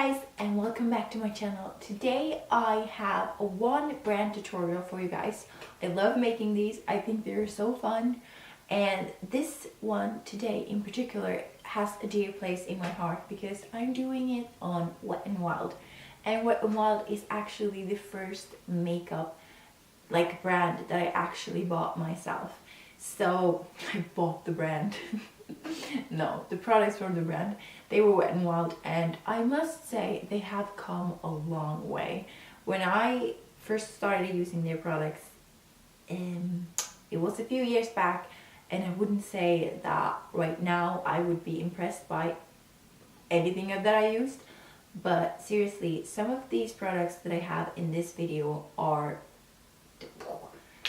guys, and welcome back to my channel. Today I have a one brand tutorial for you guys. I love making these. I think they're so fun, and this one today in particular has a dear place in my heart because I'm doing it on Wet n Wild, and Wet n Wild is actually the first makeup brand that I actually bought myself. So I bought the brand. No, the products from the brand, they were Wet n Wild, and I must say they have come a long way. When I first started using their products, it was a few years back, and I wouldn't say that right now I would be impressed by anything that I used, but seriously, some of these products that I have in this video are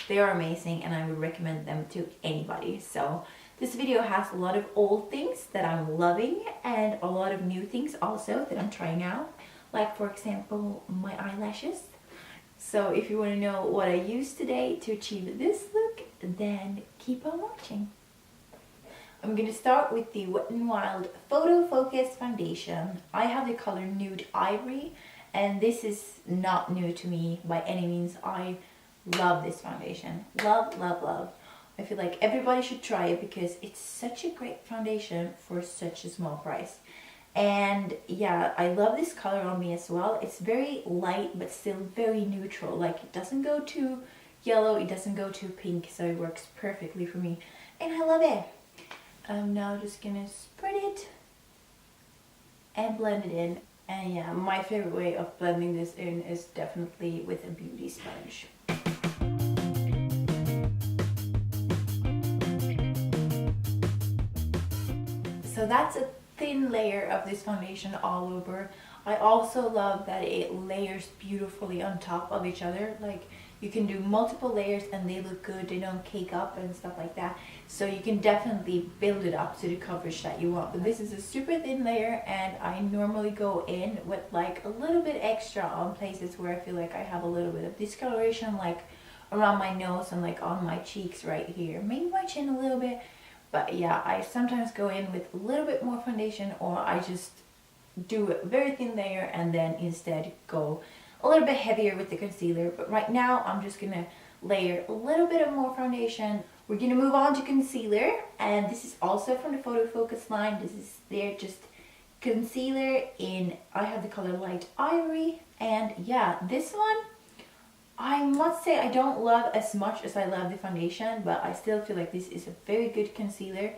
amazing, and I would recommend them to anybody. So this video has a lot of old things that I'm loving and a lot of new things also that I'm trying out, like for example my eyelashes. So if you want to know what I used today to achieve this look, then keep on watching. I'm going to start with the Wet n Wild Photofocus foundation. I have the color Nude Ivory, and this is not new to me by any means. I love this foundation. Love, love, love. I feel like everybody should try it because it's such a great foundation for such a small price. And yeah, I love this color on me as well. It's very light but still very neutral. Like, it doesn't go too yellow, it doesn't go too pink, so it works perfectly for me. And I love it. I'm now just gonna spread it and blend it in. And yeah, my favorite way of blending this in is definitely with a beauty sponge. So that's a thin layer of this foundation all over. I also love that it layers beautifully on top of each other. Like, you can do multiple layers and they look good, they don't cake up and stuff like that. So you can definitely build it up to the coverage that you want. But this is a super thin layer, and I normally go in with like a little bit extra on places where I feel like I have a little bit of discoloration, like around my nose and like on my cheeks right here. Maybe my chin a little bit. But yeah, I sometimes go in with a little bit more foundation, or I just do a very thin layer and then instead go a little bit heavier with the concealer. But right now I'm just gonna layer a little bit of more foundation. We're gonna move on to concealer, and this is also from the Photofocus line. This is their just concealer in, I have the color Light Ivory, and yeah, this one I must say I don't love as much as I love the foundation, but I still feel like this is a very good concealer.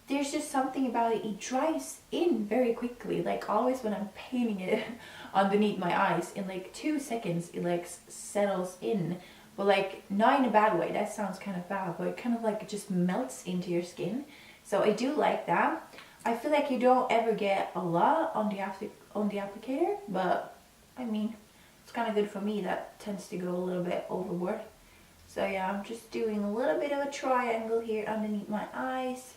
There's just something about it, it dries in very quickly. Like, always when I'm painting it underneath my eyes, in like 2 seconds it like settles in. But like, not in a bad way, that sounds kind of bad, but it kind of like it just melts into your skin. So I do like that. I feel like you don't ever get a lot on the applicator, but I mean, it's kind of good for me. That tends to go a little bit overboard. So yeah, I'm just doing a little bit of a triangle here underneath my eyes.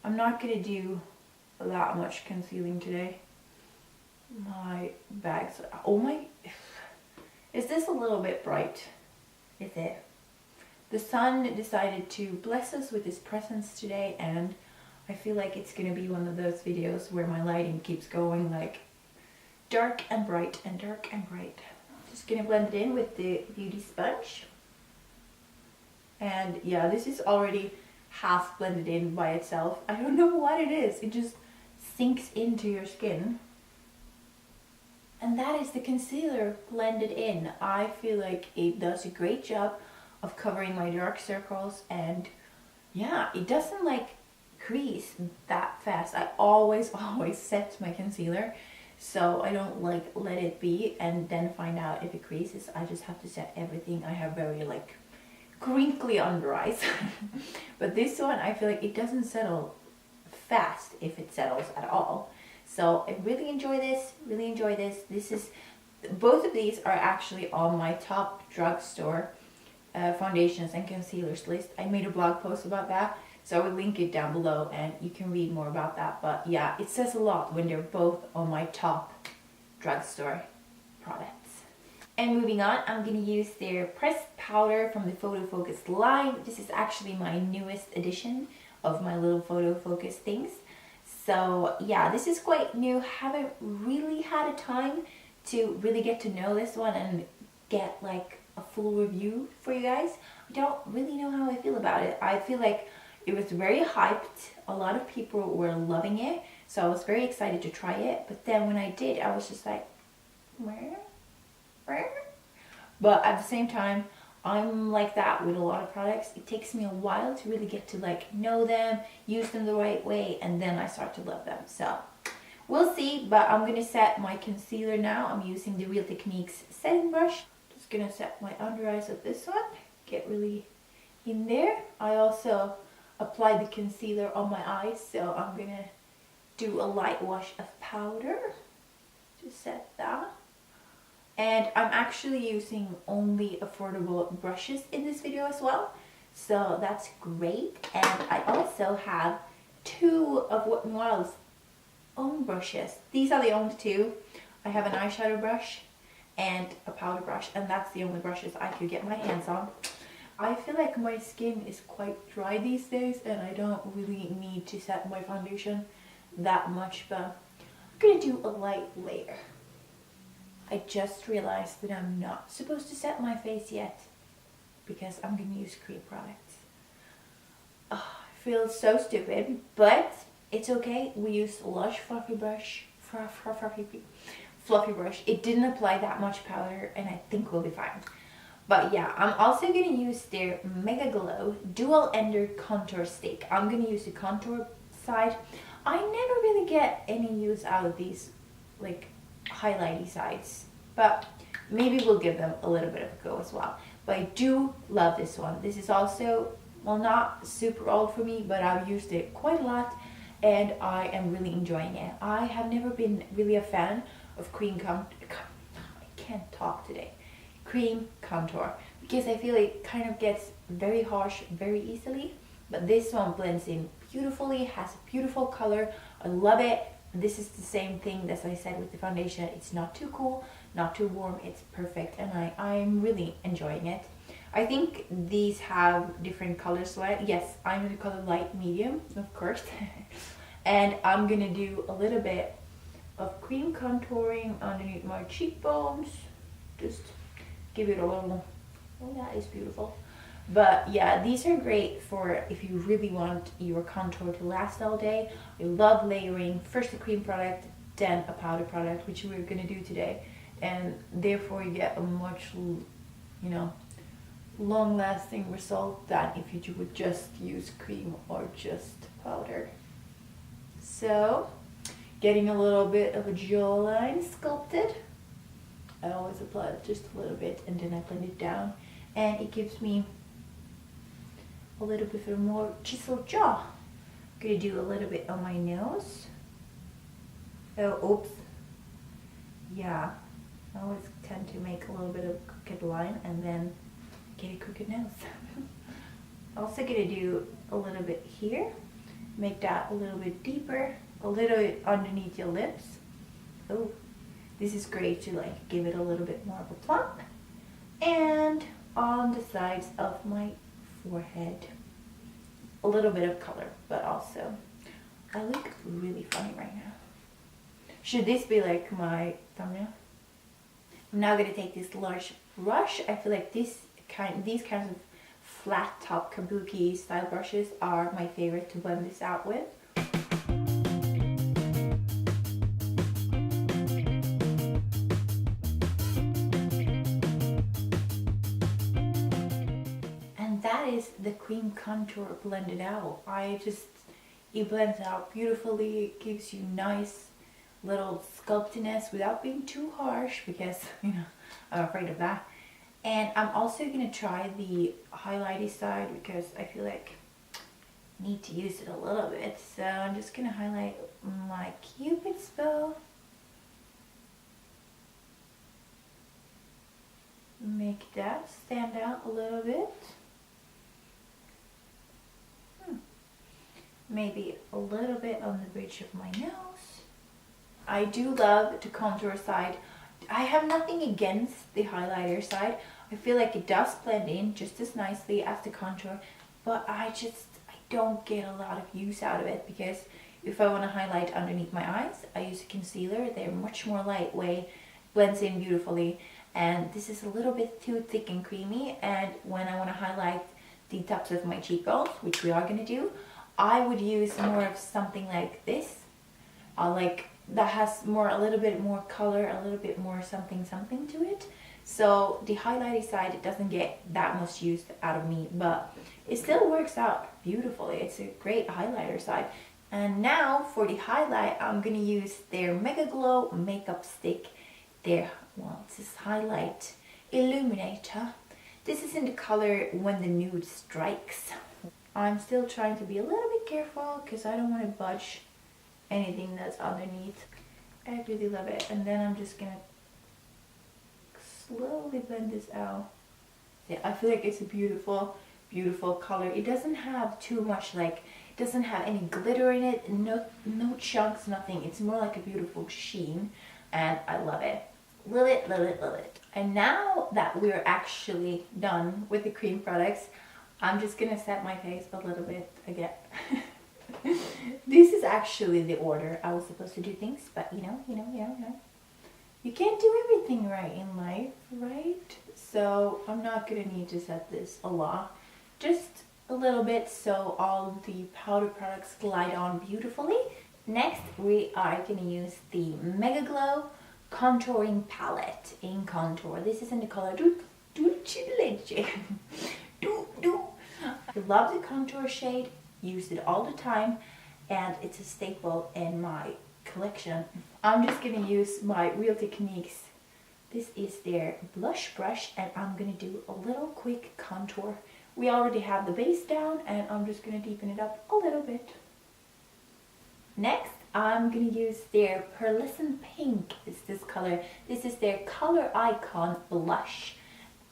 I'm not going to do that much concealing today. My bags, oh my, is this a little bit bright? Is it? The sun decided to bless us with his presence today, and I feel like it's going to be one of those videos where my lighting keeps going like dark and bright and dark and bright. Just gonna blend it in with the beauty sponge. And yeah, this is already half blended in by itself. I don't know what it is. It just sinks into your skin. And that is the concealer blended in. I feel like it does a great job of covering my dark circles, and yeah, it doesn't like crease that fast. I always set my concealer, so I don't like let it be and then find out if it creases. I just have to set everything. I have very like crinkly under eyes. But this one, I feel like it doesn't settle fast, if it settles at all. So I really enjoy this, really enjoy this. Both of these are actually on my top drugstore foundations and concealers list. I made a blog post about that, so I will link it down below and you can read more about that. But yeah, it says a lot when they're both on my top drugstore products. And moving on, I'm going to use their pressed powder from the Photofocus line. This is actually my newest edition of my little Photofocus things. So yeah, this is quite new. Haven't really had of time to really get to know this one and get like a full review for you guys. I don't really know how I feel about it. I feel like it was very hyped. A lot of people were loving it. So I was very excited to try it. But then when I did, I was just like, where? But at the same time, I'm like that with a lot of products. It takes me a while to really get to like know them, use them the right way, and then I start to love them. So we'll see, but I'm going to set my concealer now. I'm using the Real Techniques setting brush. Just going to set my under eyes with this one. Get really in there. I also apply the concealer on my eyes, so I'm going to do a light wash of powder to set that. And I'm actually using only affordable brushes in this video as well, so that's great. And I also have two of Wet n Wild's own brushes. These are the only two. I have an eyeshadow brush and a powder brush, and that's the only brushes I could get my hands on. I feel like my skin is quite dry these days, and I don't really need to set my foundation that much, but I'm gonna do a light layer. I just realized that I'm not supposed to set my face yet because I'm going to use cream products. Oh, I feel so stupid, but it's okay. We used a Lush fluffy brush. Fluffy brush. It didn't apply that much powder, and I think we'll be fine. But yeah, I'm also going to use their MegaGlo Dual Ender Contour Stick. I'm going to use the contour side. I never really get any use out of these like highlighty sides, but maybe we'll give them a little bit of a go as well. But I do love this one. This is also, well, not super old for me, but I've used it quite a lot and I am really enjoying it. I have never been really a fan of cream contour because I feel it kind of gets very harsh very easily, but this one blends in beautifully, has a beautiful color. I love it. This is the same thing as I said with the foundation. It's not too cool, not too warm. It's perfect, and I'm really enjoying it. I think these have different colors. So yes, I'm in the color light medium, of course. And I'm gonna do a little bit of cream contouring underneath my cheekbones. Just give it a little, oh, that is beautiful. But yeah, these are great for if you really want your contour to last all day. I love layering first a cream product, then a powder product, which we're going to do today. And therefore you get a much, you know, long-lasting result than if you would just use cream or just powder. So, getting a little bit of a jawline sculpted. I always apply it just a little bit and then I blend it down. And it gives me a little bit of a more chiseled jaw. I'm gonna do a little bit on my nose. Oh, oops. Yeah, I always tend to make a little bit of a crooked line and then get a crooked nose. Also gonna do a little bit here. Make that a little bit deeper, a little bit underneath your lips. Oh, this is great to like give it a little bit more of a plump. And on the sides of my forehead, a little bit of color, but also I look really funny right now. Should this be like my thumbnail? I'm now gonna take this large brush. I feel like these kinds of flat top kabuki style brushes are my favorite to blend this out with. Is the cream contour blended out. It blends out beautifully. It gives you nice little sculptiness without being too harsh because, you know, I'm afraid of that. And I'm also going to try the highlighty side because I feel like I need to use it a little bit. So I'm just going to highlight my Cupid's bow. Make that stand out a little bit. Maybe a little bit on the bridge of my nose. I do love the contour side. I have nothing against the highlighter side. I feel like it does blend in just as nicely as the contour, but I don't get a lot of use out of it because If I want to highlight underneath my eyes, I use a concealer. They're much more lightweight, blends in beautifully, and this is a little bit too thick and creamy. And when I want to highlight the tops of my cheekbones, which we are going to do, I would use more of something like this, like that has more, a little bit more color, a little bit more something to it. So the highlighting side, it doesn't get that much use out of me, but it still works out beautifully. It's a great highlighter side. And now for the highlight, I'm gonna use their MegaGlo makeup stick. Their, well, it says highlight illuminator. This is in the color When the Nude Strikes. I'm still trying to be a little bit careful because I don't want to budge anything that's underneath. I really love it. And then I'm just gonna slowly blend this out. Yeah, I feel like it's a beautiful color. It doesn't have too much, like, it doesn't have any glitter in it, no chunks, nothing. It's more like a beautiful sheen, and I love it. Love it, love it, love it. And now that we're actually done with the cream products, I'm just gonna set my face a little bit again. This is actually the order I was supposed to do things, but you know. You can't do everything right in life, right? So I'm not gonna need to set this a lot, just a little bit so all the powder products glide on beautifully. Next, we are gonna use the MegaGlo contouring palette in contour. This is in the color Dulce. Leche. I love the contour shade, use it all the time, and it's a staple in my collection. I'm just gonna use my Real Techniques. This is their blush brush, and I'm gonna do a little quick contour. We already have the base down, and I'm just gonna deepen it up a little bit. Next, I'm gonna use their Pearlescent Pink. It's this color. This is their Color Icon blush.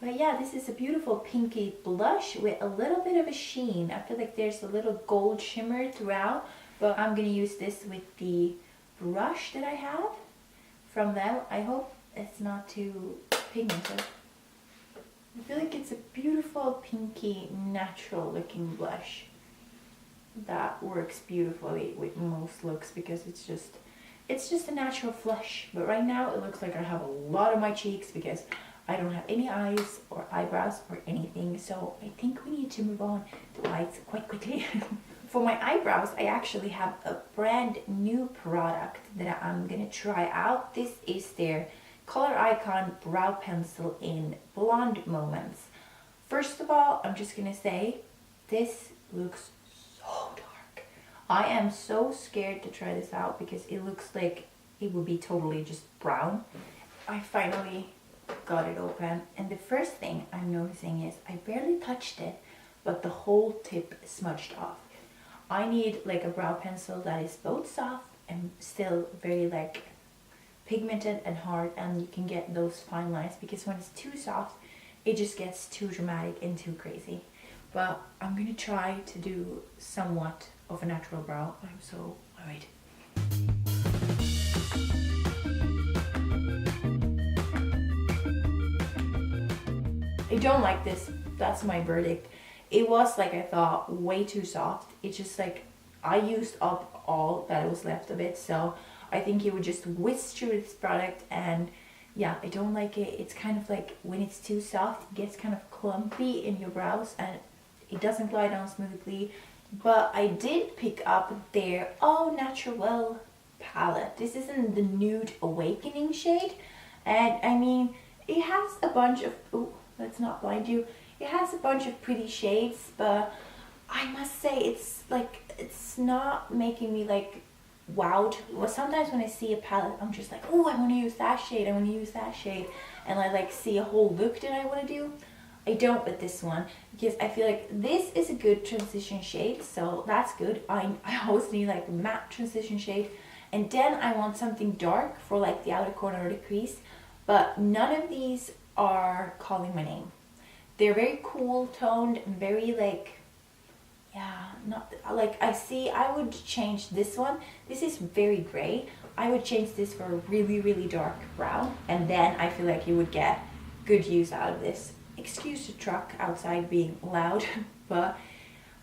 But yeah, this is a beautiful pinky blush with a little bit of a sheen. I feel like there's a little gold shimmer throughout, but I'm gonna use this with the brush that I have from them. I hope it's not too pigmented. I feel like it's a beautiful pinky natural looking blush that works beautifully with most looks because it's just a natural flush. But right now it looks like I have a lot on my cheeks because I don't have any eyes or eyebrows or anything, so I think we need to move on to lights quite quickly. For my eyebrows, I actually have a brand new product that I'm gonna try out. This is their Color Icon Brow Pencil in Blonde Moments. First of all, I'm just gonna say, this looks so dark. I am so scared to try this out because it looks like it would be totally just brown. I finally got it open, and the first thing I'm noticing is I barely touched it, but the whole tip smudged off. I need like a brow pencil that is both soft and still very like pigmented and hard, and you can get those fine lines, because when it's too soft it just gets too dramatic and too crazy. But I'm gonna try to do somewhat of a natural brow. I'm so worried. I don't like this. That's my verdict. It was, like I thought, way too soft. It's just like I used up all that was left of it, so I think you would just whisk through this product, and yeah, I don't like it. It's kind of like when it's too soft, it gets kind of clumpy in your brows and it doesn't glide down smoothly. But I did pick up their Au Naturel palette. This is in the Nude Awakening shade, and I mean, it has a bunch of, oh, let's not blind you. It has a bunch of pretty shades, but I must say it's like, it's not making me like wowed. Well, sometimes when I see a palette, I'm just like, oh, I want to use that shade, I want to use that shade, and I like see a whole look that I want to do. I don't with this one, because I feel like this is a good transition shade, so that's good. I always need like a matte transition shade, and then I want something dark for like the outer corner of the crease, but none of these are calling my name. They're very cool toned and very like, yeah, not like, I would change this one. This is very gray. I would change this for a really dark brown, and then I feel like you would get good use out of this. Excuse the truck outside being loud, but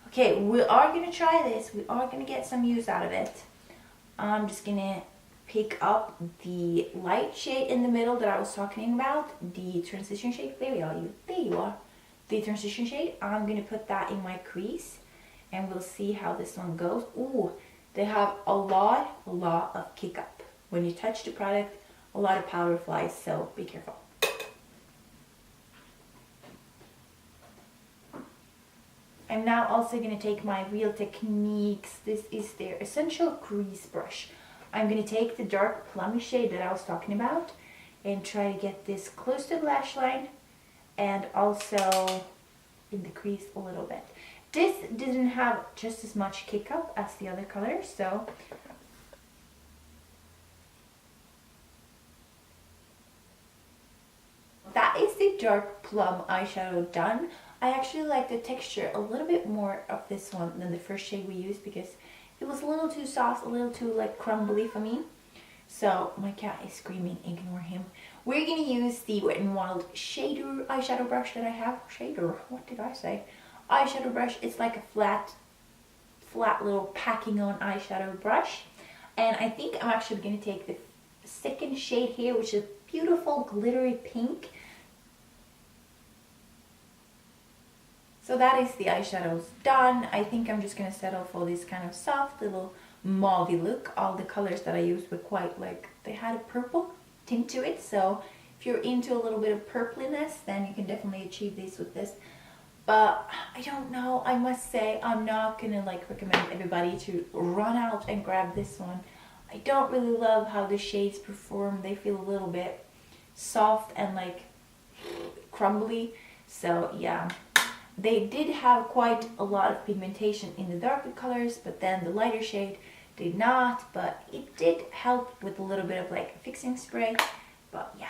okay, we are gonna try this. We are gonna get some use out of it. I'm just gonna pick up the light shade in the middle that I was talking about, the transition shade. There you are. The transition shade. I'm gonna put that in my crease, and we'll see how this one goes. Ooh, they have a lot of kick up. When you touch the product, a lot of powder flies, so be careful. I'm now also going to take my Real Techniques. This is their Essential Crease Brush. I'm going to take the dark plummy shade that I was talking about and try to get this close to the lash line and also in the crease a little bit. This didn't have just as much kick up as the other colors, so that is the dark plum eyeshadow done. I actually like the texture a little bit more of this one than the first shade we used because it was a little too soft, a little too like crumbly for me. So my cat is screaming, ignore him. We're going to use the Wet n Wild shader eyeshadow brush that I have. Shader, what did I say? Eyeshadow brush. It's like a flat little packing on eyeshadow brush. And I think I'm actually going to take the second shade here, which is beautiful glittery pink. So that is the eyeshadows done. I think I'm just going to settle for this kind of soft little mauve look. All the colors that I used were quite like, they had a purple tint to it. So if you're into a little bit of purpliness, then you can definitely achieve this with this. But I don't know, I must say I'm not going to like recommend everybody to run out and grab this one. I don't really love how the shades perform. They feel a little bit soft and like crumbly. So yeah. They did have quite a lot of pigmentation in the darker colors, but then the lighter shade did not, but it did help with a little bit of like fixing spray. But yeah,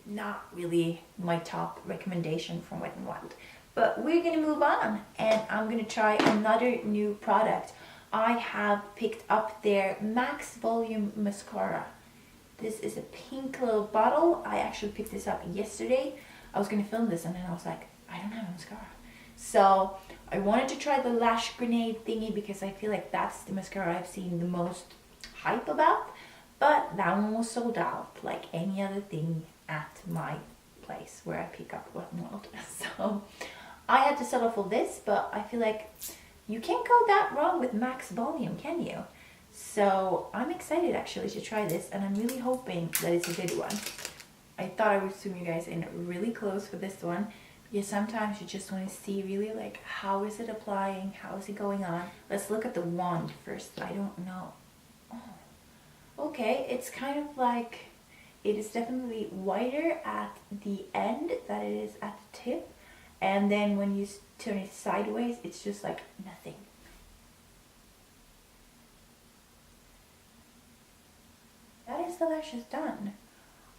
not really my top recommendation from Wet n Wild. But we're gonna move on, and I'm gonna try another new product. I have picked up their Max Volume Mascara. This is a pink little bottle. I actually picked this up yesterday. I was gonna film this and then I was like, I don't have a mascara. So I wanted to try the Lash Grenade thingy because I feel like that's the mascara I've seen the most hype about. But that one was sold out like any other thing at my place where I pick up Wet n Wild. So I had to settle for this, but I feel like you can't go that wrong with Max Volume, can you? So I'm excited actually to try this, and I'm really hoping that it's a good one. I thought I would zoom you guys in really close for this one. Yeah, sometimes you just want to see really like how is it applying, how is it going on. Let's look at the wand first. I don't know. Oh. Okay, it's kind of like, it is definitely whiter at the end than it is at the tip. And then when you turn it sideways, it's just like nothing. That is the lashes done.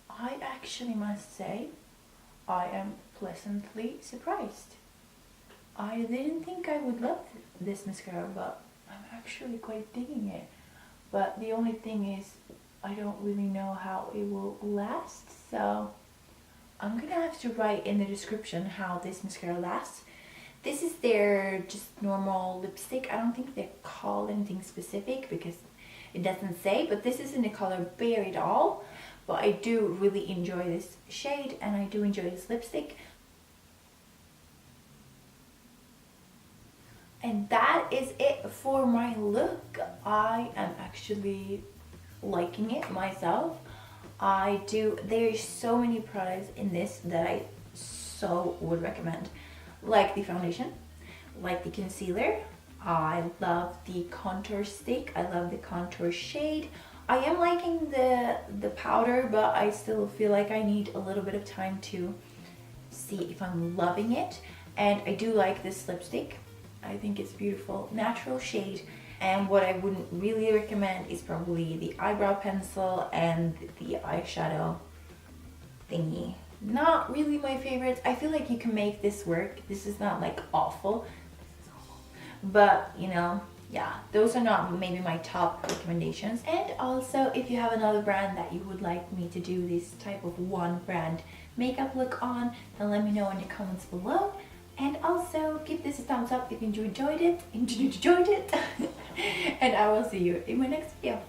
I actually must say, I am pleasantly surprised. I didn't think I would love this mascara, but I'm actually quite digging it. But the only thing is, I don't really know how it will last, so I'm gonna have to write in the description how this mascara lasts. This is their just normal lipstick. I don't think they call anything specific because it doesn't say, but this is in the color Bare Doll. But I do really enjoy this shade, and I do enjoy this lipstick. And that is it for my look. I am actually liking it myself. There's so many products in this that I so would recommend. Like the foundation, like the concealer. I love the contour stick. I love the contour shade. I am liking the powder, but I still feel like I need a little bit of time to see if I'm loving it. And I do like this lipstick. I think it's beautiful, natural shade. And what I wouldn't really recommend is probably the eyebrow pencil and the eyeshadow thingy. Not really my favorite. I feel like you can make this work. This is not like awful. But, you know, yeah, those are not maybe my top recommendations. And also, if you have another brand that you would like me to do this type of one brand makeup look on, then let me know in the comments below. And also, give this a thumbs up if you enjoyed it. And I will see you in my next video.